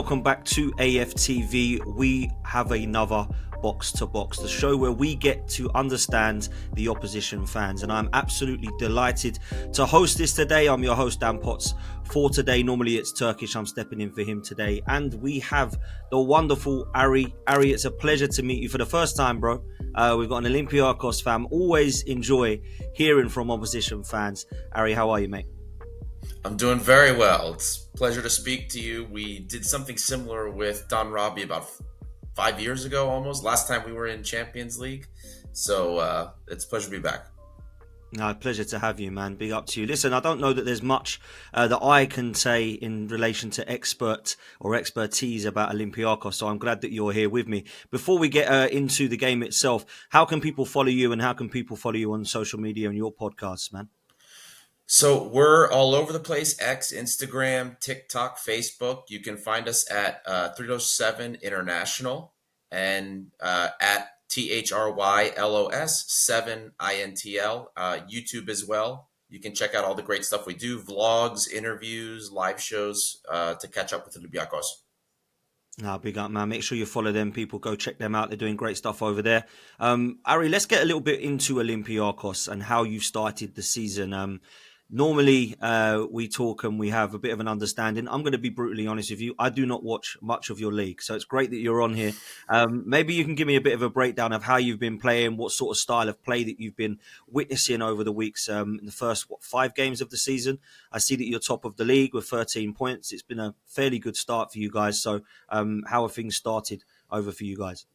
welcome back to AFTV. We have another Box to Box, the show where we get to understand the opposition fans, and I'm absolutely delighted to host this today. I'm your host, Dan Potts, for today. Normally it's Turkish, I'm stepping in for him today, and we have the wonderful Arie. Arie, it's a pleasure to meet you for the first time, bro. We've got an Olympiacos fan. Always enjoy hearing from opposition fans. Arie, how are you, mate? I'm doing very well. It's a pleasure to speak to you. We did something similar with Don Robbie about 5 years ago, almost. Last time we were in Champions League. So it's a pleasure to be back. No, pleasure to have you, man. Big up to you. Listen, I don't know that there's much that I can say in relation to expertise about Olympiacos, so I'm glad that you're here with me. Before we get into the game itself, how can people follow you and how can people follow you on social media and your podcasts, man? So we're all over the place: X, Instagram, TikTok, Facebook. You can find us at 307 International and at THRYLOS 7 INTL, YouTube as well. You can check out all the great stuff we do: vlogs, interviews, live shows to catch up with Olympiacos. No, big up, man. Make sure you follow them. People, go check them out. They're doing great stuff over there. Arie, let's get a little bit into Olympiacos and how you started the season. Normally, we talk and we have a bit of an understanding. I'm going to be brutally honest with you. I do not watch much of your league, so it's great that you're on here. Maybe you can give me a bit of a breakdown of how you've been playing, what sort of style of play that you've been witnessing over the weeks. In the first, 5 games of the season, I see that you're top of the league with 13 points. It's been a fairly good start for you guys. So how have things started over for you guys?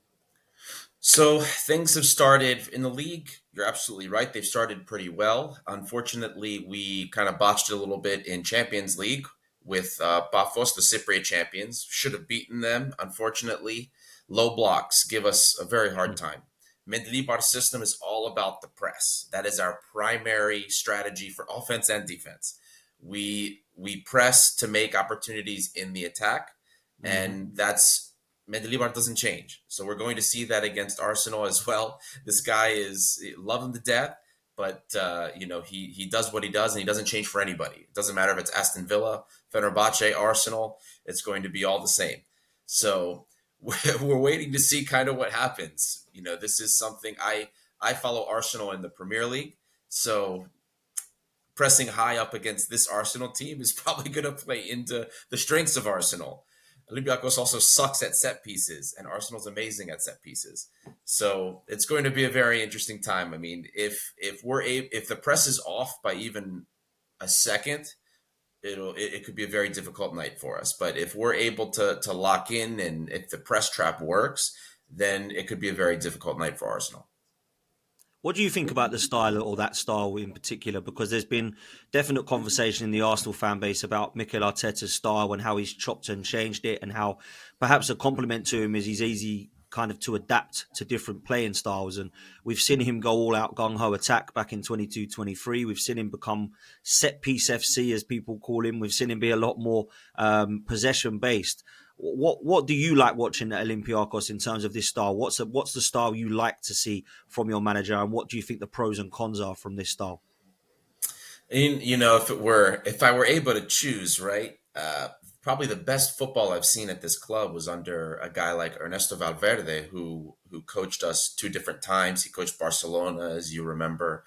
So things have started in the league. You're absolutely right. They've started pretty well. Unfortunately, we kind of botched it a little bit in Champions League with Paphos, the Cypriot champions. Should have beaten them. Unfortunately, low blocks give us a very hard time. Mendilibar's system is all about the press. That is our primary strategy for offense and defense. We press to make opportunities in the attack, and that's Mendilibar doesn't change. So we're going to see that against Arsenal as well. This guy love him to death, but he does what he does and he doesn't change for anybody. It doesn't matter if it's Aston Villa, Fenerbahce, Arsenal, it's going to be all the same. So we're waiting to see kind of what happens. This is something I follow Arsenal in the Premier League. So pressing high up against this Arsenal team is probably going to play into the strengths of Arsenal. Olympiacos also sucks at set pieces, and Arsenal's amazing at set pieces. So it's going to be a very interesting time. I mean, if the press is off by even a second, it could be a very difficult night for us. But if we're able to lock in, and if the press trap works, then it could be a very difficult night for Arsenal. What do you think about the style, or that style in particular? Because there's been definite conversation in the Arsenal fan base about Mikel Arteta's style and how he's chopped and changed it, and how perhaps a compliment to him is he's easy kind of to adapt to different playing styles. And we've seen him go all out gung-ho attack back in 22-23. We've seen him become set piece FC, as people call him. We've seen him be a lot more possession based. What do you like watching at Olympiacos in terms of this style? What's the style you like to see from your manager, and what do you think the pros and cons are from this style? And, if I were able to choose, right, probably the best football I've seen at this club was under a guy like Ernesto Valverde, who coached us 2 different times. He coached Barcelona, as you remember.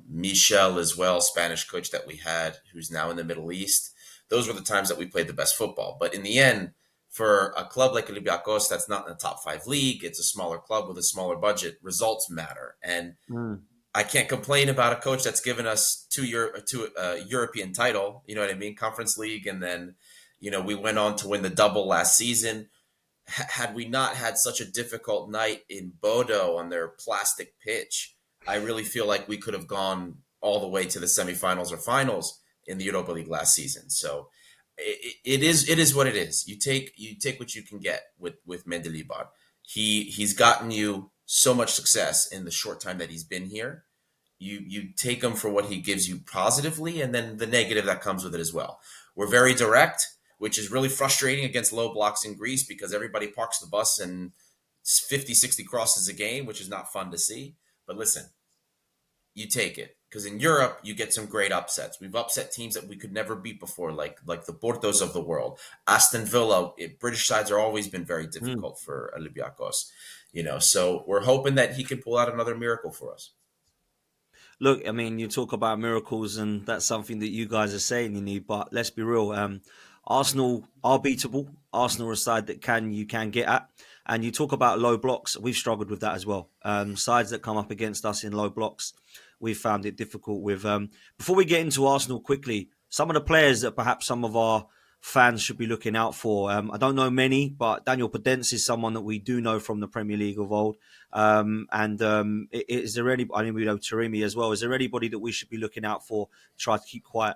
Michel as well, Spanish coach that we had, who's now in the Middle East. Those were the times that we played the best football. But in the end, for a club like Olympiacos that's not in the top 5 league, it's a smaller club with a smaller budget, results matter. And I can't complain about a coach that's given us two European title, you know what I mean, Conference League, and then, we went on to win the double last season. Had we not had such a difficult night in Bodo on their plastic pitch, I really feel like we could have gone all the way to the semifinals or finals in the Europa League last season. So it is what it is. You take what you can get with Mendilibar. He's gotten you so much success in the short time that he's been here. You take him for what he gives you positively, and then the negative that comes with it as well. We're very direct, which is really frustrating against low blocks in Greece, because everybody parks the bus and 50, 60 crosses a game, which is not fun to see. But listen, you take it. Because in Europe, you get some great upsets. We've upset teams that we could never beat before, like the Portos of the world. Aston Villa, British sides are always been very Mm. difficult for Olympiacos. So we're hoping that he can pull out another miracle for us. Look, I mean, you talk about miracles, and that's something that you guys are saying you need. But let's be real. Arsenal are beatable. Arsenal are a side that you can get at. And you talk about low blocks. We've struggled with that as well. Sides that come up against us in low blocks, we've found it difficult with. Before we get into Arsenal quickly, some of the players that perhaps some of our fans should be looking out for. I don't know many, but Daniel Podence is someone that we do know from the Premier League of old. And is there any? I mean, we know Taremi as well. Is there anybody that we should be looking out for? Try to keep quiet.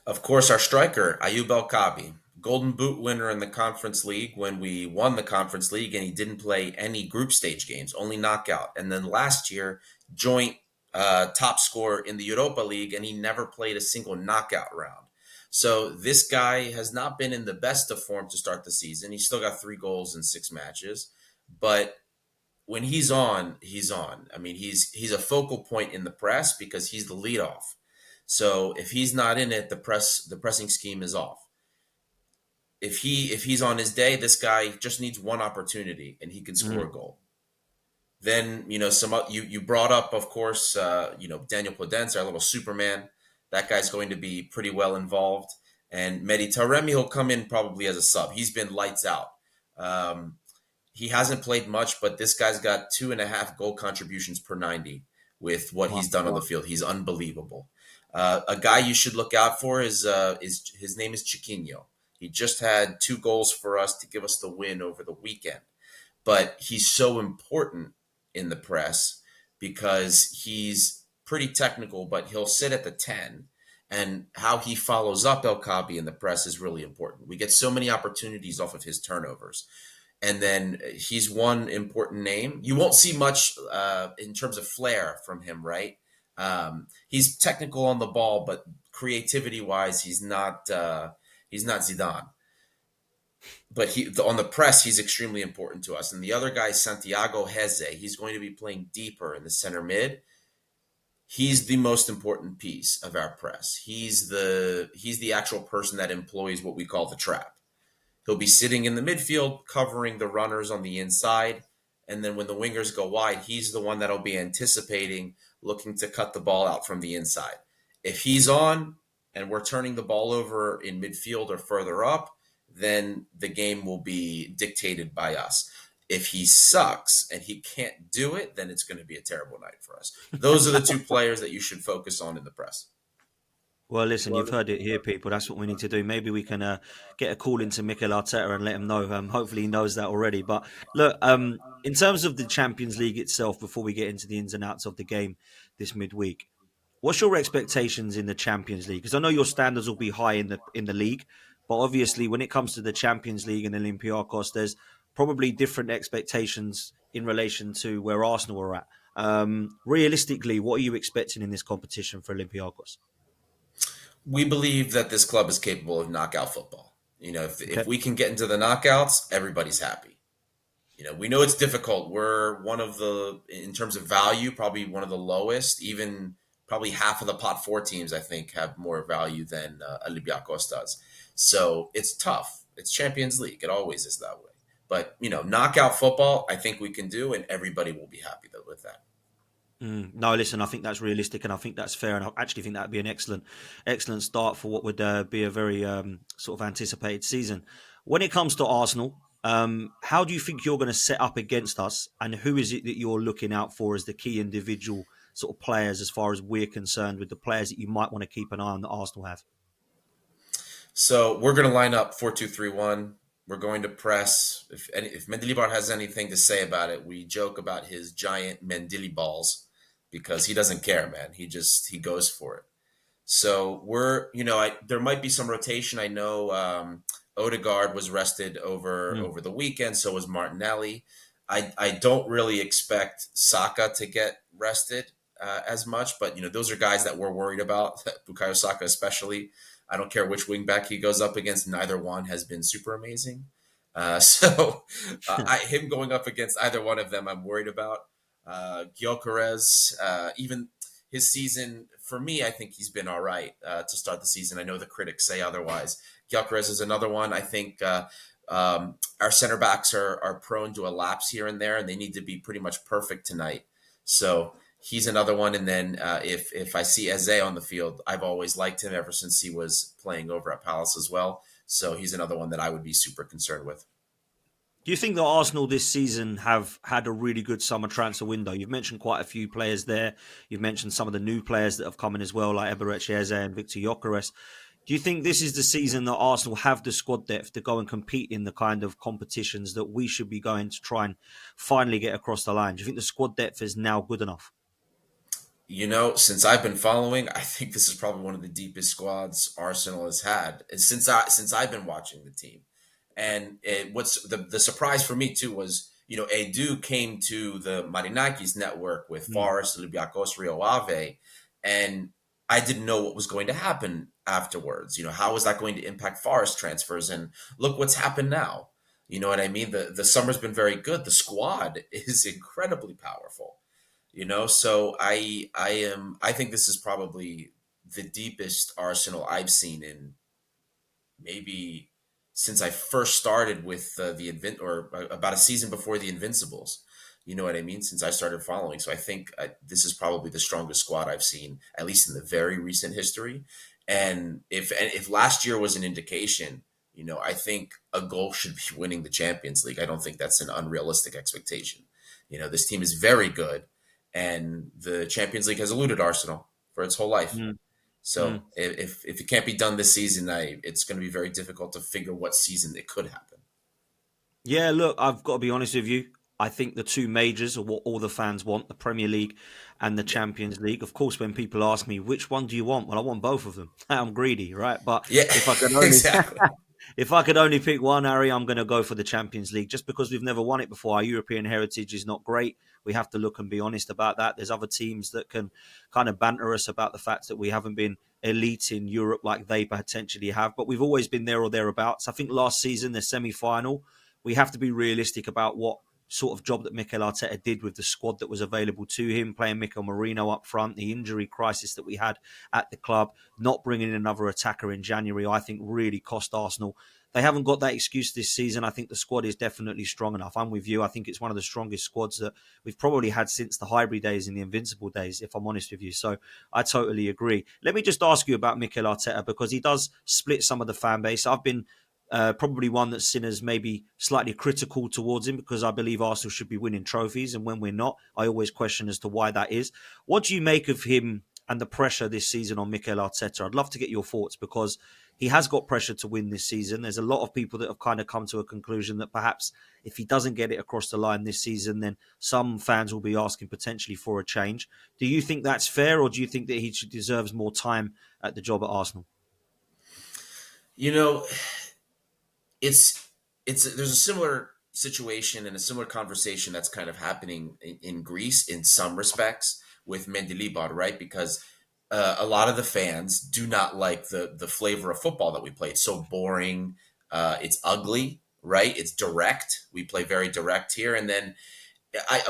Of course, our striker, Ayub El Kabi, Golden Boot winner in the Conference League when we won the Conference League, and he didn't play any group stage games, only knockout. And then last year, joint top scorer in the Europa League, and he never played a single knockout round. So this guy has not been in the best of form to start the season. He's still got 3 goals in 6 matches, but when he's on, he's on. I mean, he's a focal point in the press because he's the leadoff. So if he's not in it, the pressing scheme is off. If he's on his day, this guy just needs one opportunity and he can score Mm. a goal. Then you brought up, of course, Daniel Podence, our little Superman. That guy's going to be pretty well involved, and Mehdi Taremi will come in probably as a sub. He's been lights out. Um, he hasn't played much, but this guy's got 2.5 goal contributions per 90 with what Wow. he's done on the field. He's unbelievable. A guy you should look out for is his name is Chiquinho. He just had 2 goals for us to give us the win over the weekend, but he's so important in the press because he's pretty technical, but he'll sit at the 10. And how he follows up El Kabi in the press is really important. We get so many opportunities off of his turnovers. And then he's one important name. You won't see much in terms of flair from him, right? He's technical on the ball, but creativity wise, he's not Zidane. But on the press, he's extremely important to us. And the other guy is Santiago Heze. He's going to be playing deeper in the center mid. He's the most important piece of our press. He's the actual person that employs what we call the trap. He'll be sitting in the midfield, covering the runners on the inside. And then when the wingers go wide, he's the one that'll be anticipating, looking to cut the ball out from the inside. If he's on and we're turning the ball over in midfield or further up, then the game will be dictated by us. If he sucks and he can't do it, then it's going to be a terrible night for us. Those are the two players that you should focus on in the press. Well, listen, you've heard it here, people. That's what we need to do. Maybe we can get a call into Mikel Arteta and let him know. Hopefully, he knows that already. But look, in terms of the Champions League itself, before we get into the ins and outs of the game this midweek, what's your expectations in the Champions League? Because I know your standards will be high in the league, but obviously, when it comes to the Champions League and Olympiacos, there's probably different expectations in relation to where Arsenal are at. Realistically, what are you expecting in this competition for Olympiacos? We believe that this club is capable of knockout football. If Okay. we can get into the knockouts, everybody's happy. We know it's difficult. We're one of in terms of value, probably one of the lowest. Even probably half of the pot four teams, I think, have more value than Olympiacos does. So it's tough. It's Champions League. It always is that way. But knockout football, I think we can do, and everybody will be happy with that. No, listen, I think that's realistic, and I think that's fair, and I actually think that'd be an excellent start for what would be a very sort of anticipated season. When it comes to Arsenal, how do you think you're going to set up against us, and who is it that you're looking out for as the key individual sort of players, as far as we're concerned, with the players that you might want to keep an eye on that Arsenal have? So we're going to line up 4-2-3-1. We're going to press. If Mendilibar has anything to say about it, we joke about his giant Mendili balls because he doesn't care, man. He goes for it. So there might be some rotation. I know Odegaard was rested Mm. over the weekend. So was Martinelli. I don't really expect Saka to get rested as much, but those are guys that we're worried about. Bukayo Saka especially. I don't care which wingback he goes up against. Neither one has been super amazing. Him going up against either one of them, I'm worried about. Gyökeres, even his season, for me, I think he's been all right to start the season. I know the critics say otherwise. Gyökeres is another one. I think our center backs are prone to a lapse here and there, and they need to be pretty much perfect tonight. So he's another one. And then if I see Eze on the field, I've always liked him ever since he was playing over at Palace as well. So he's another one that I would be super concerned with. Do you think that Arsenal this season have had a really good summer transfer window? You've mentioned quite a few players there. You've mentioned some of the new players that have come in as well, like Eberechi Eze and Victor Gyökeres. Do you think this is the season that Arsenal have the squad depth to go and compete in the kind of competitions that we should be going to try and finally get across the line? Do you think the squad depth is now good enough? Since I've been following, I think this is probably one of the deepest squads Arsenal has had since I've been watching the team. And what's the surprise for me too was Edu came to the Marinakis network with Mm. Forest, Olympiacos, Rio Ave, and I didn't know what was going to happen afterwards. How was that going to impact Forest transfers? And look what's happened now. You know what I mean? The summer's been very good. The squad is incredibly powerful. So I think this is probably the deepest Arsenal I've seen in maybe since I first started with the Invin or about a season before the Invincibles. You know what I mean? Since I started following, so I think this is probably the strongest squad I've seen, at least in the very recent history. And if last year was an indication, I think a goal should be winning the Champions League. I don't think that's an unrealistic expectation. This team is very good, and the Champions League has eluded Arsenal for its whole life. Mm. So Mm. if it can't be done this season, it's going to be very difficult to figure what season it could happen. Yeah, look, I've got to be honest with you. I think the two majors are what all the fans want, the Premier League and the Yeah, Champions League. Of course, when people ask me, which one do you want? Well, I want both of them. I'm greedy, right? But yeah, if I could only exactly. if I could only pick one, Harry, I'm going to go for the Champions League just because we've never won it before. Our European heritage is not great. We have to look and be honest about that. There's other teams that can kind of banter us about the fact that we haven't been elite in Europe like they potentially have, but we've always been there or thereabouts. I think last season, the semi-final, we have to be realistic about what sort of job that Mikel Arteta did with the squad that was available to him, playing Mikel Merino up front, the injury crisis that we had at the club, not bringing in another attacker in January, I think really cost Arsenal. They haven't got that excuse this season. I think the squad is definitely strong enough. I'm with you. I think it's one of the strongest squads that we've probably had since the Highbury days and the Invincible days, if I'm honest with you. So I totally agree. Let me just ask you about Mikel Arteta because he does split some of the fan base. I've been probably one that sinners maybe slightly critical towards him because I believe Arsenal should be winning trophies. And when we're not, I always question as to why that is. What do you make of him and the pressure this season on Mikel Arteta? I'd love to get your thoughts because he has got pressure to win this season. There's a lot of people that have kind of come to a conclusion that perhaps if he doesn't get it across the line this season, then some fans will be asking potentially for a change. Do you think that's fair, or do you think that he deserves more time at the job at Arsenal? You know, it's there's a similar situation and a similar conversation that's kind of happening in Greece in some respects with Mendilibar, right? Because a lot of the fans do not like the flavor of football that we play. It's so boring. It's ugly, right? It's direct. We play very direct here, and then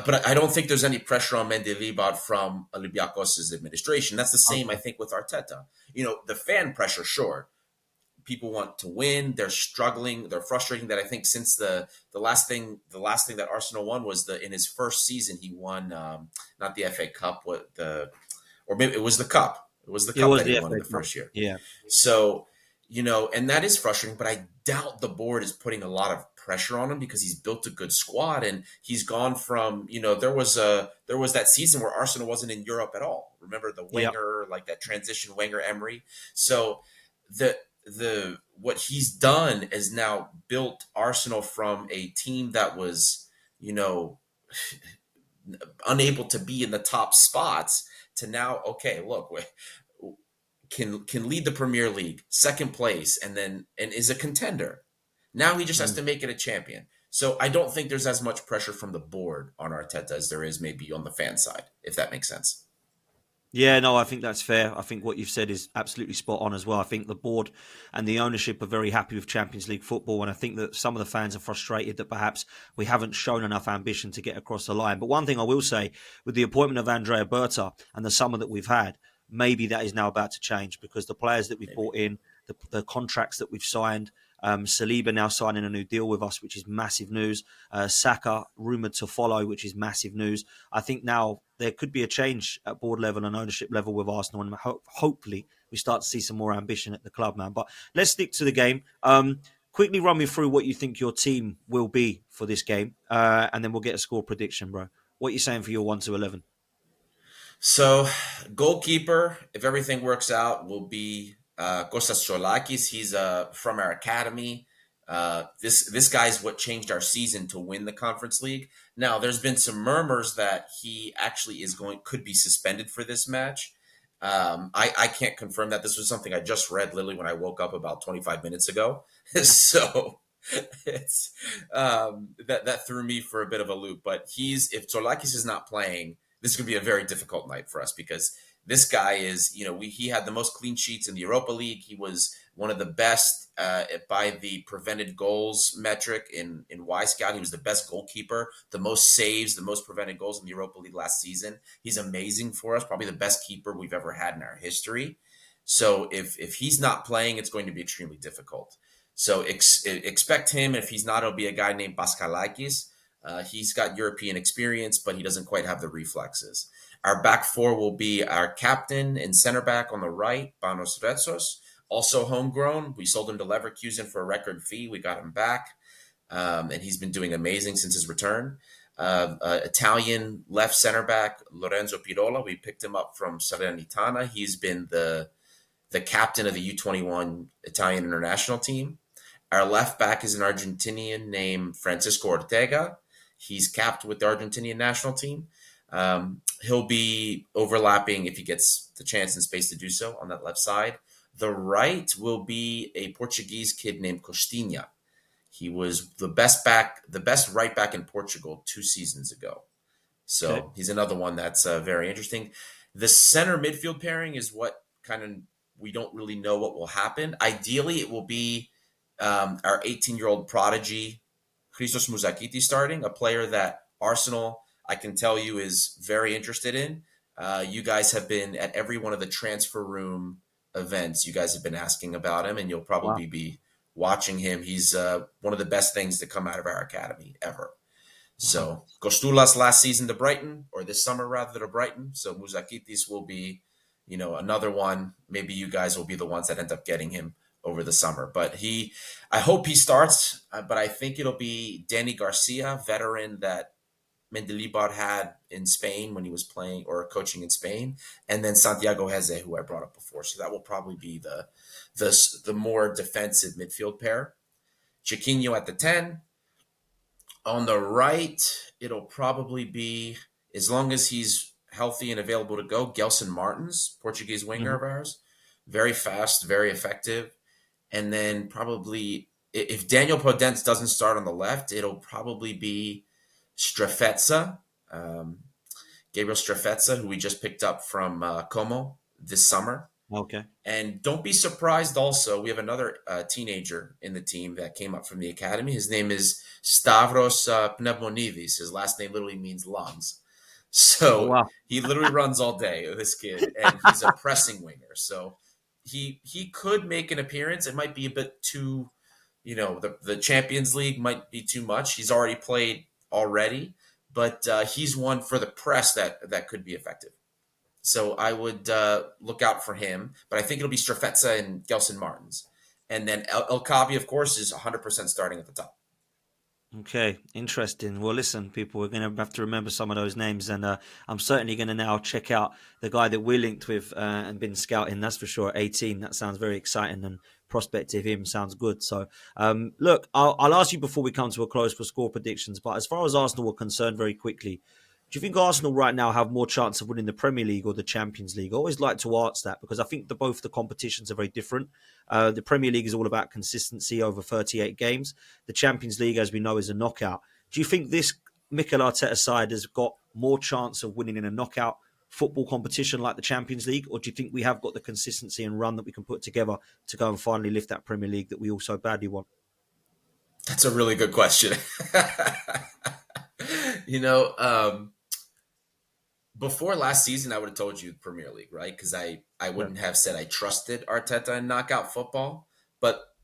but I don't think there's any pressure on Mendilibar from Olympiacos' administration. That's the same, I Okay. think, with Arteta. The fan pressure, sure, people want to win. They're struggling. They're frustrating. That I think since the last thing that Arsenal won was the in his first season he won not the FA Cup, what the or maybe it was the cup. It was the It cup was that he the won in FA the Cup. first year. Yeah. So, and that is frustrating, but I doubt the board is putting a lot of pressure on him because he's built a good squad and he's gone from, there was that season where Arsenal wasn't in Europe at all. Remember the Yeah. Wenger, like that transition Wenger Emery. So the what he's done is now built Arsenal from a team that was, you know, unable to be in the top spots to now, okay, look, can lead the Premier League, second place, and is a contender. Now he just has Mm. to make it a champion. So I don't think there's as much pressure from the board on Arteta as there is maybe on the fan side, if that makes sense. Yeah, no, I think that's fair. I think what you've said is absolutely spot on as well. I think the board and the ownership are very happy with Champions League football, and I think that some of the fans are frustrated that perhaps we haven't shown enough ambition to get across the line. But one thing I will say, with the appointment of Andrea Berta and the summer that we've had, maybe that is now about to change because the players that we've Maybe. brought in, the contracts that we've signed, Saliba now signing a new deal with us, which is massive news. Saka rumored to follow, which is massive news. I think now there could be a change at board level and ownership level with Arsenal, and hopefully we start to see some more ambition at the club, man. But let's stick to the game. Quickly run me through what you think your team will be for this game, and then we'll get a score prediction, bro. What are you saying for your 1 to 11? So, goalkeeper, if everything works out, will be Kostas Cholakis. He's from our academy. This guy's what changed our season to win the Conference League. Now, there's been some murmurs that he actually could be suspended for this match. I can't confirm that. This was something I just read literally when I woke up about 25 minutes ago. So it's that threw me for a bit of a loop. But if Tsolakis is not playing, this is going to be a very difficult night for us because this guy is, he had the most clean sheets in the Europa League. He was one of the best by the prevented goals metric in Y Scout. He was the best goalkeeper, the most saves, the most prevented goals in the Europa League last season. He's amazing for us, probably the best keeper we've ever had in our history. So if he's not playing, it's going to be extremely difficult. So expect him. If he's not, it'll be a guy named Paskalakis. He's got European experience, but he doesn't quite have the reflexes. Our back four will be our captain and center back on the right, Panos Retsos, also homegrown. We sold him to Leverkusen for a record fee. We got him back, and he's been doing amazing since his return. Italian left center back, Lorenzo Pirola. We picked him up from Salernitana. He's been the captain of the U21 Italian international team. Our left back is an Argentinian named Francisco Ortega. He's capped with the Argentinian national team. He'll be overlapping if he gets the chance and space to do so on that left side. The right will be a Portuguese kid named Costinha. He was the best right back in Portugal 2 seasons ago. Okay. So he's another one that's very interesting. The center midfield pairing is what kind of we don't really know what will happen. Ideally, it will be our 18-year-old prodigy, Christos Mouzakiti, starting, a player that Arsenal, I can tell you, is very interested in. You guys have been at every one of the transfer room events. You guys have been asking about him, and you'll Wow. probably be watching him. He's one of the best things to come out of our academy ever. Wow. So Kostulas last season to Brighton, or this summer rather to Brighton. So Mouzakitis will be, another one. Maybe you guys will be the ones that end up getting him over the summer. But I hope he starts. But I think it'll be Danny Garcia, veteran that Mendilibar had in Spain when he was playing or coaching in Spain, and then Santiago Heze, who I brought up before. So that will probably be the more defensive midfield pair. Chiquinho at the 10. On the right, it'll probably be, as long as he's healthy and available to go, Gelson Martins, Portuguese winger Hmm. of ours. Very fast, very effective. And then probably, if Daniel Podence doesn't start on the left, it'll probably be Strefetza, um, Gabriel Strefetza, who we just picked up from Como this summer. Okay. And don't be surprised also, we have another teenager in the team that came up from the academy. His name is Stavros Pneumonidis. His last name literally means lungs. Oh, So wow. he literally runs all day, this kid, and he's a pressing winger. So he could make an appearance. It might be a bit too, the Champions League might be too much. He's already played already, but he's one for the press that could be effective. So I would look out for him, but I think it'll be Strefetza and Gelson Martins. And then El Kabi, of course, is 100% starting at the top. Okay, interesting. Well, listen, people, we're going to have to remember some of those names, and I'm certainly going to now check out the guy that we're linked with and been scouting. That's for sure. 18. That sounds very exciting, and prospect of him sounds good. So, look, I'll ask you before we come to a close for score predictions. But as far as Arsenal are concerned, very quickly, do you think Arsenal right now have more chance of winning the Premier League or the Champions League? I always like to ask that because I think both the competitions are very different. The Premier League is all about consistency over 38 games. The Champions League, as we know, is a knockout. Do you think this Mikel Arteta side has got more chance of winning in a knockout football competition like the Champions League, or do you think we have got the consistency and run that we can put together to go and finally lift that Premier League that we all so badly want? That's a really good question. you know, before last season, I would have told you Premier League, right? Because I Yeah. wouldn't have said I trusted Arteta in knockout football. But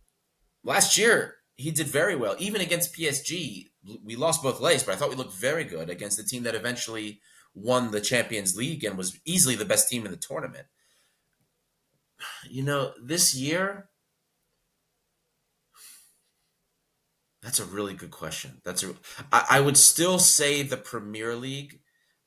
last year, he did very well. Even against PSG, we lost both legs, but I thought we looked very good against the team that eventually won the Champions League and was easily the best team in the tournament. This year, that's a really good question. I would still say the Premier League,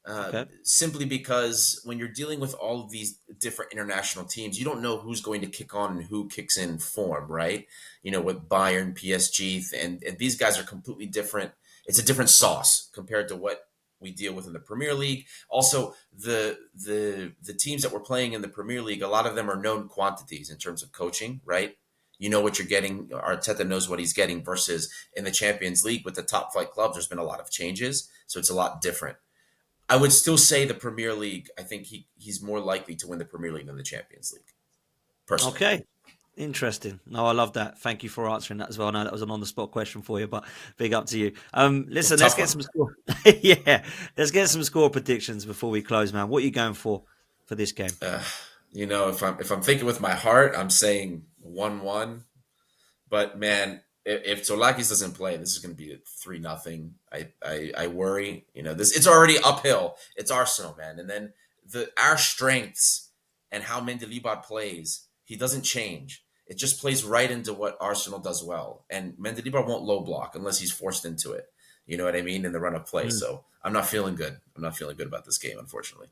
Okay. simply because when you're dealing with all of these different international teams, you don't know who's going to kick on and who kicks in form, right? With Bayern, PSG, and these guys are completely different. It's a different sauce compared to what we deal with in the Premier League. Also, the teams that we're playing in the Premier League, a lot of them are known quantities in terms of coaching, right? You know what you're getting. Arteta knows what he's getting versus in the Champions League with the top flight clubs, there's been a lot of changes. So it's a lot different. I would still say the Premier League. I think he's more likely to win the Premier League than the Champions League, personally. Okay. Interesting. No, I love that. Thank you for answering that as well. I know that was an on-the-spot question for you, but big up to you. It's a Listen, let's tough get one. some score. Yeah, let's get some score predictions before we close, man. What are you going for this game? If I'm thinking with my heart, I'm saying 1-1. But man, if Solakis doesn't play, this is going to be a 3-0. I worry. This it's already uphill. It's Arsenal, man, and then our strengths and how Mendilibar plays, he doesn't change. It just plays right into what Arsenal does well, and Mendilibar won't low block unless he's forced into it. You know what I mean in the run of play. Mm. So I'm not feeling good. I'm not feeling good about this game, unfortunately.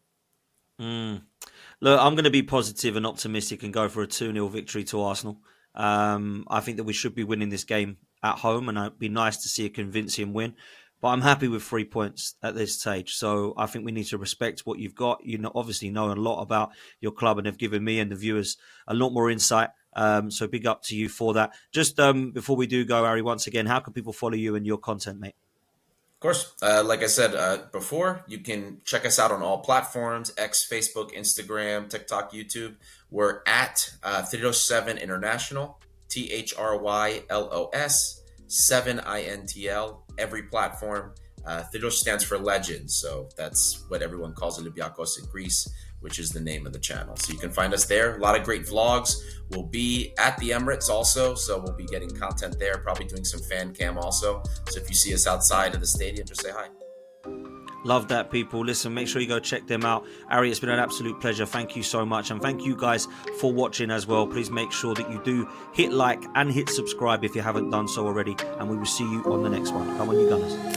Mm. Look, I'm going to be positive and optimistic and go for a 2-0 victory to Arsenal. I think that we should be winning this game at home, and it'd be nice to see a convincing win. But I'm happy with 3 points at this stage. So I think we need to respect what you've got. Obviously know a lot about your club and have given me and the viewers a lot more insight. So big up to you for that. Just before we do go, Arie, once again, how can people follow you and your content, mate? Of course, like I said before, you can check us out on all platforms: X, Facebook, Instagram, TikTok, YouTube. We're at 307 International, THRYLOS 7INTL. Every platform. Thrydos stands for legend, so that's what everyone calls Olympiacos in Greece, which is the name of the channel. So you can find us there. A lot of great vlogs. We'll be at the Emirates also, so we'll be getting content there, probably doing some fan cam also. So if you see us outside of the stadium, just say hi. Love that, people. Listen, make sure you go check them out. Arie, it's been an absolute pleasure. Thank you so much. And thank you guys for watching as well. Please make sure that you do hit like and hit subscribe if you haven't done so already. And we will see you on the next one. Come on, you gunners.